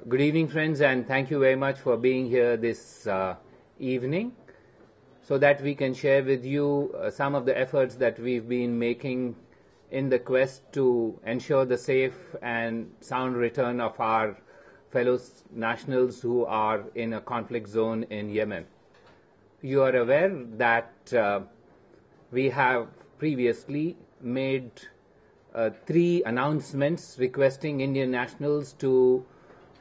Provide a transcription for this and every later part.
Good evening, friends, and thank you very much for being here this evening so that we can share with you some of the efforts that we've been making in the quest to ensure the safe and sound return of our fellow nationals who are in a conflict zone in Yemen. You are aware that we have previously made 3 announcements requesting Indian nationals to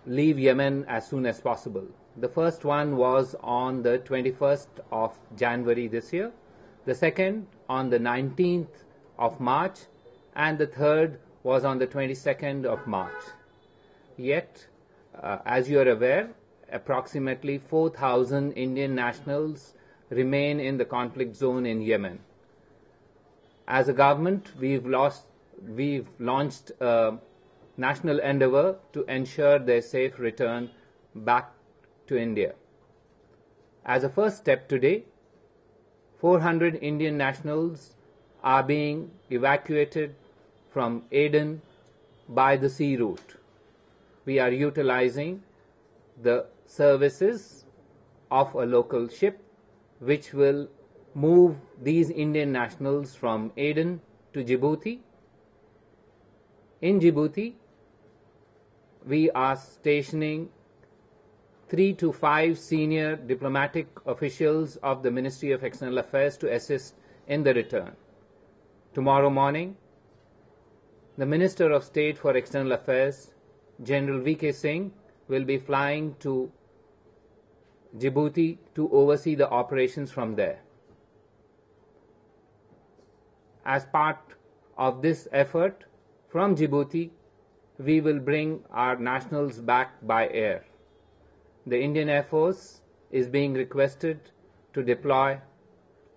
leave Yemen as soon as possible. The first one was on the 21st of January this year, the second on the 19th of March, and the third was on the 22nd of March. Yet, as you are aware, approximately 4,000 Indian nationals remain in the conflict zone in Yemen. As a government, we've launched a national endeavor to ensure their safe return back to India. As a first step today, 400 Indian nationals are being evacuated from Aden by the sea route. We are utilizing the services of a local ship which will move these Indian nationals from Aden to Djibouti. In Djibouti, we are stationing 3 to 5 senior diplomatic officials of the Ministry of External Affairs to assist in the return. Tomorrow morning, the Minister of State for External Affairs, General V.K. Singh, will be flying to Djibouti to oversee the operations from there. As part of this effort, from Djibouti, we will bring our nationals back by air. The Indian Air Force is being requested to deploy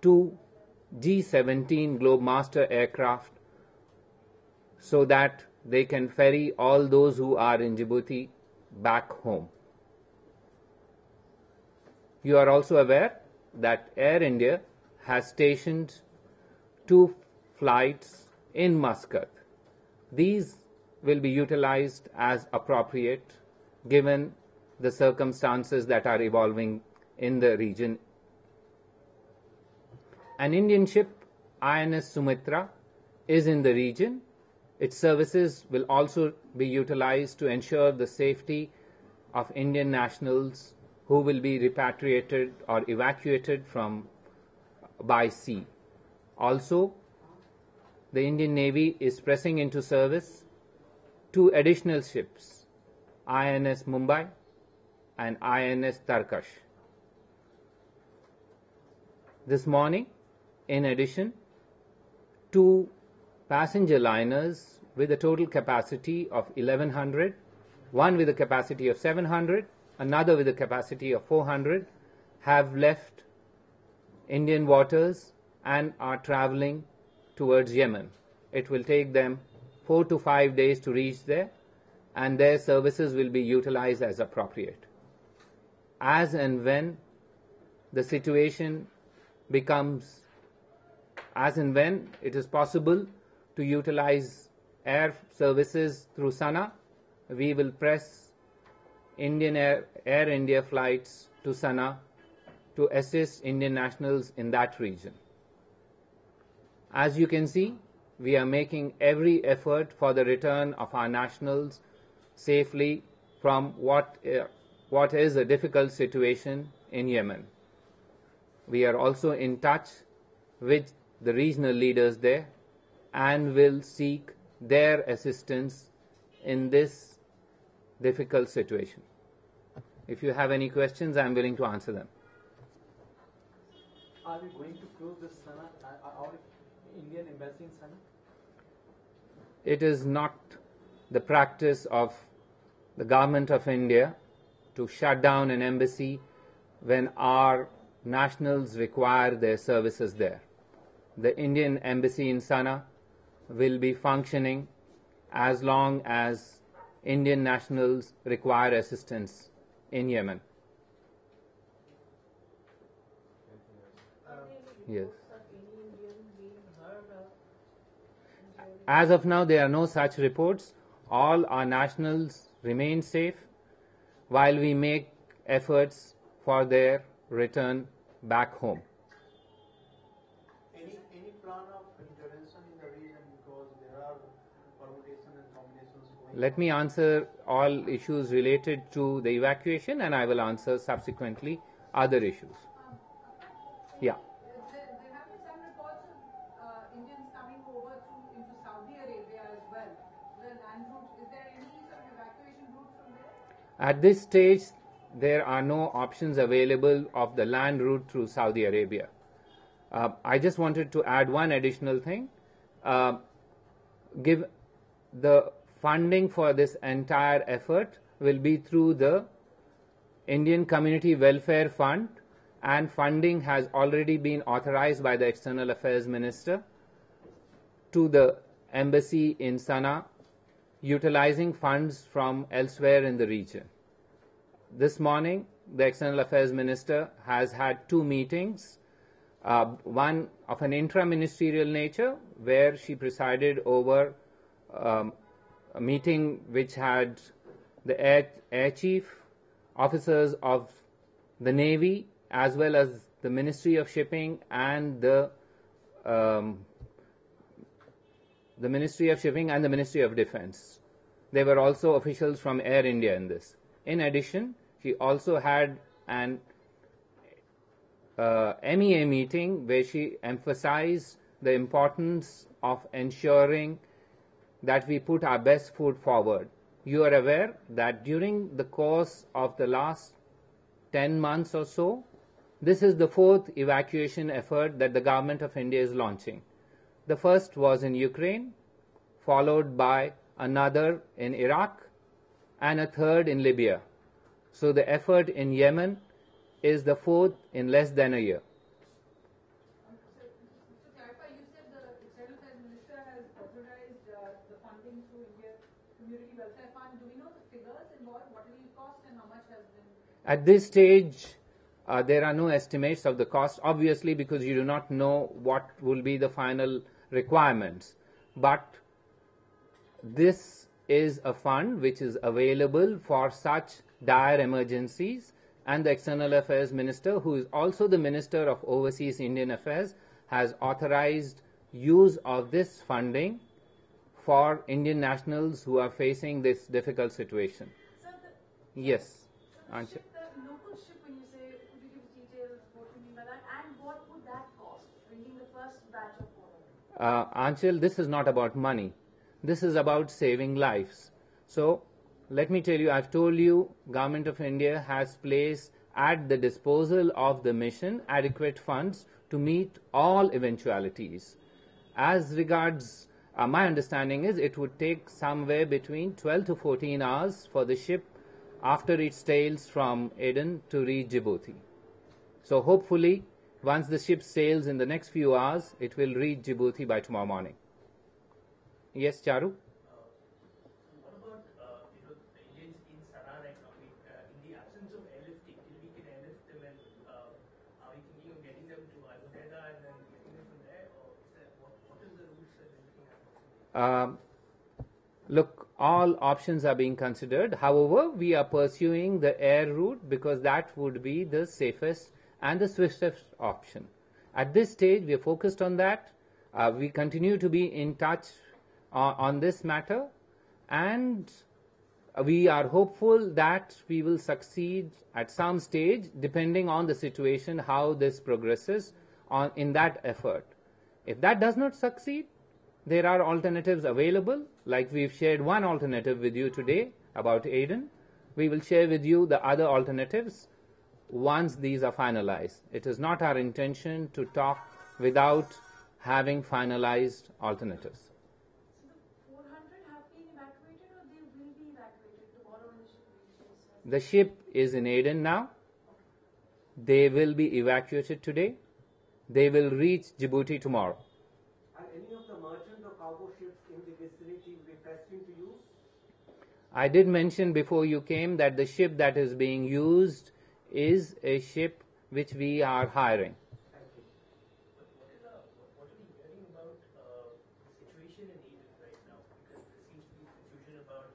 2 G-17 Globemaster aircraft so that they can ferry all those who are in Djibouti back home. You are also aware that Air India has stationed 2 flights in Muscat. These will be utilized as appropriate given the circumstances that are evolving in the region. An Indian ship, INS Sumitra, is in the region. Its services will also be utilized to ensure the safety of Indian nationals who will be repatriated or evacuated by sea. Also, the Indian Navy is pressing into service 2 additional ships, INS Mumbai and INS Tarkash. This morning, in addition, 2 passenger liners with a total capacity of 1,100, one with a capacity of 700, another with a capacity of 400, have left Indian waters and are traveling towards Yemen. It will take them 4 to 5 days to reach there, and their services will be utilized as appropriate. As and when the situation as and when it is possible to utilize air services through Sana, we will press Air India flights to Sana to assist Indian nationals in that region. As you can see, we are making every effort for the return of our nationals safely from what is a difficult situation in Yemen. We are also in touch with the regional leaders there and will seek their assistance in this difficult situation. If you have any questions, I am willing to answer them. Are we going to close the Sana, our Indian embassy in Sana? It is not the practice of the government of India to shut down an embassy when our nationals require their services there. The Indian embassy in Sana will be functioning as long as Indian nationals require assistance in Yemen. Yes. As of now, there are no such reports. All our nationals remain safe. while we make efforts for their return back home. Any plan of intervention in the region, because there are permutations and combinations going Let on. me answer all issues related to the evacuation, and I will answer subsequently other issues. Yeah. There have been some reports of Indians coming over into Saudi Arabia as well. The land route, is there any sort of evacuation route from there? At this stage, there are no options available of the land route through Saudi Arabia. I just wanted to add one additional thing. Give the funding for this entire effort will be through the Indian Community Welfare Fund, and funding has already been authorized by the External Affairs Minister to the embassy in Sana'a, utilizing funds from elsewhere in the region. This morning, the External Affairs Minister has had two meetings, one of an intra-ministerial nature, where she presided over a meeting which had the Air Chief, officers of the Navy, as well as the Ministry of Shipping and the Ministry of Shipping and the Ministry of Defense. There were also officials from Air India in this. In addition, she also had an MEA meeting where she emphasized the importance of ensuring that we put our best foot forward. You are aware that during the course of the last 10 months or so, this is the fourth evacuation effort that the government of India is launching. The first was in Ukraine, followed by another in Iraq, and a third in Libya. So the effort in Yemen is the fourth in less than a year. To clarify, you said the External Affairs Minister has authorized the funding through India Community Welfare Fund. Do we know the figures involved? What will it cost and how much has been? At this stage, there are no estimates of the cost, obviously, because you do not know what will be the final requirements. But this is a fund which is available for such dire emergencies, and the External Affairs Minister, who is also the Minister of Overseas Indian Affairs, has authorized use of this funding for Indian nationals who are facing this difficult situation. Sir, Yes, the Anshul. ship, the local ship, when you say, could you give us details, what do you mean by that, and what would that cost, bringing the first batch of water? Anshul, this is not about money. This is about saving lives. So, let me tell you, I've told you, Government of India has placed at the disposal of the mission adequate funds to meet all eventualities. As regards, my understanding is it would take somewhere between 12 to 14 hours for the ship after it sails from Aden to reach Djibouti. So hopefully, once the ship sails in the next few hours, it will reach Djibouti by tomorrow morning. Yes, Charu? What about the Indians in Sana'a right now? In the absence of airlifting, till we can airlift them, and are we thinking of getting them to Al Qaeda and then getting them from there, or what is the routes that we're looking at? Look, all options are being considered. However, we are pursuing the air route because that would be the safest and the swiftest option. At this stage, we are focused on that. We continue to be in touch on this matter, and we are hopeful that we will succeed at some stage, depending on the situation, how this progresses in that effort. If that does not succeed, there are alternatives available, like we've shared one alternative with you today about Aden. We will share with you the other alternatives once these are finalized. It is not our intention to talk without having finalized alternatives. So the 400 have been evacuated, or they will be evacuated tomorrow when the ship reaches? The ship is in Aden now. They will be evacuated today. They will reach Djibouti tomorrow. Are any of the merchant or cargo ships in the vicinity repressed into use? I did mention before you came that the ship that is being used is a ship which we are hiring. Thank you. What are we hearing about the situation in Aden right now? Because there seems to be confusion about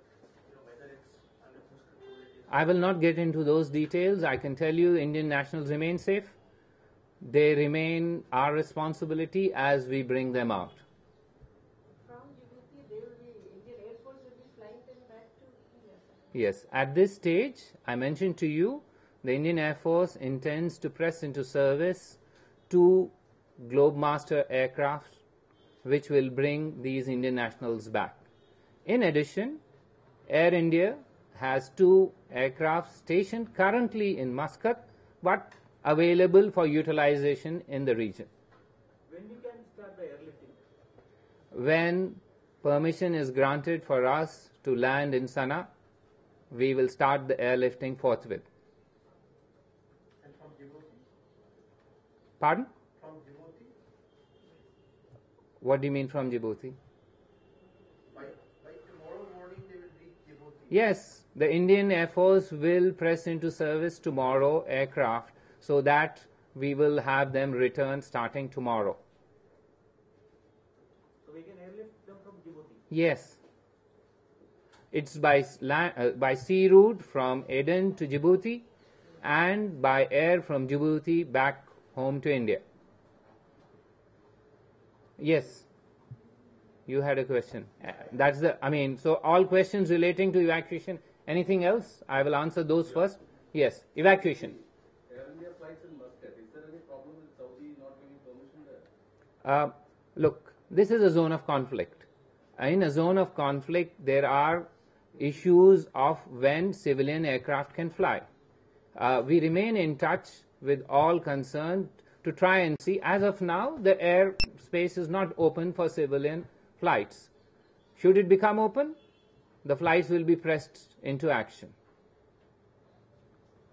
whether it's under whose control it is I will not get into those details. I can tell you Indian nationals remain safe. They remain our responsibility as we bring them out. From Djibouti, Indian Air Force will be flying them back to India. Yes, at this stage, I mentioned to you, the Indian Air Force intends to press into service 2 Globemaster aircraft which will bring these Indian nationals back. In addition, Air India has 2 aircraft stationed currently in Muscat but available for utilization in the region. When we can start the airlifting? When permission is granted for us to land in Sana'a, we will start the airlifting forthwith. And from Djibouti? Pardon? From Djibouti? What do you mean from Djibouti? By tomorrow morning they will reach Djibouti. Yes, the Indian Air Force will press into service tomorrow aircraft so that we will have them return starting tomorrow. So we can airlift them from Djibouti? Yes. It's by sea route from Aden to Djibouti and by air from Djibouti back home to India. Yes. You had a question. So all questions relating to evacuation. Anything else? I will answer those first. Yes, evacuation. Air India flights in Muscat. Is there any problem with Saudi not giving permission there? Look, this is a zone of conflict. In a zone of conflict, there are issues of when civilian aircraft can fly. We remain in touch with all concerned to try and see. As of now, the airspace is not open for civilian flights. Should it become open, the flights will be pressed into action.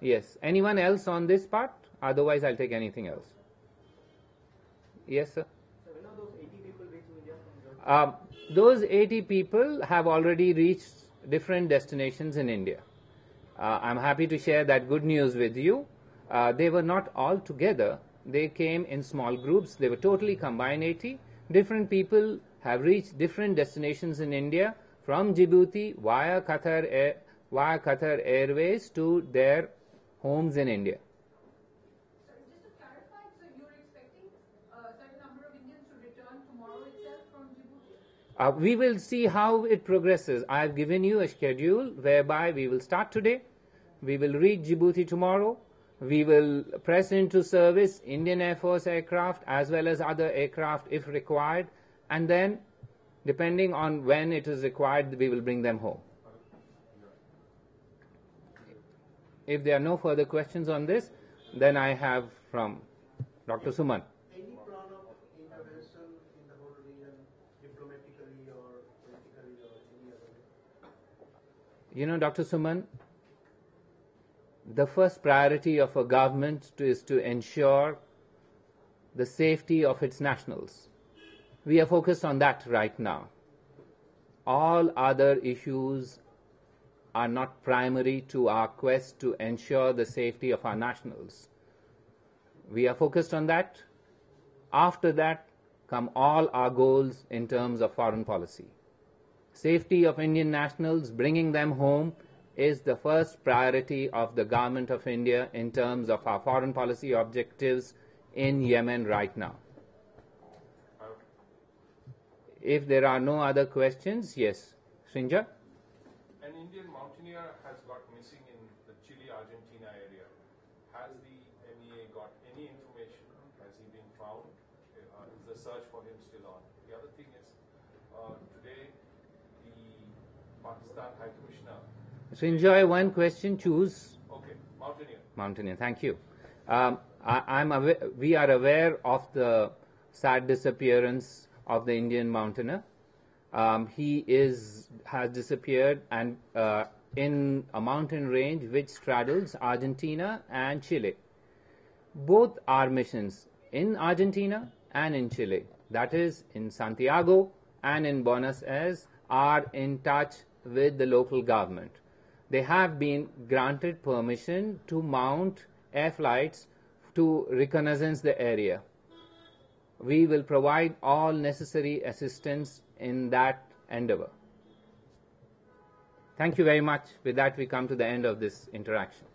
Yes. Anyone else on this part? Otherwise, I'll take anything else. Yes, sir. So when are those 80 people reaching India from Jordan? Those 80 people have already reached different destinations in India. I'm happy to share that good news with you. They were not all together. They came in small groups. They were totally combined 80. Different people have reached different destinations in India from Djibouti via Qatar Airways to their homes in India. So just to clarify, so you're expecting a certain number of Indians to return tomorrow itself from Djibouti? We will see how it progresses. I have given you a schedule whereby we will start today. We will reach Djibouti tomorrow. We will press into service Indian Air Force aircraft as well as other aircraft if required. And then, depending on when it is required, we will bring them home. If there are no further questions on this, then I have from Dr. Suman. Any plan of intervention in the whole region, diplomatically or politically or any other way? You know, Dr. Suman, the first priority of a government is to ensure the safety of its nationals. We are focused on that right now. All other issues are not primary to our quest to ensure the safety of our nationals. We are focused on that. After that come all our goals in terms of foreign policy. Safety of Indian nationals, bringing them home, is the first priority of the government of India in terms of our foreign policy objectives in Yemen right now. If there are no other questions, yes. Srinja? An Indian mountaineer has got missing in the Chile-Argentina area. Has the MEA got any information? Has he been found? Is the search for him still on? The other thing is, today the Pakistan High Commissioner... So enjoy one question, choose. Okay, mountaineer. Mountaineer, thank you. We are aware of the sad disappearance of the Indian mountaineer. He has disappeared and in a mountain range which straddles Argentina and Chile. Both our missions in Argentina and in Chile, that is in Santiago and in Buenos Aires, are in touch with the local government. They have been granted permission to mount air flights to reconnaissance the area. We will provide all necessary assistance in that endeavor. Thank you very much. With that, we come to the end of this interaction.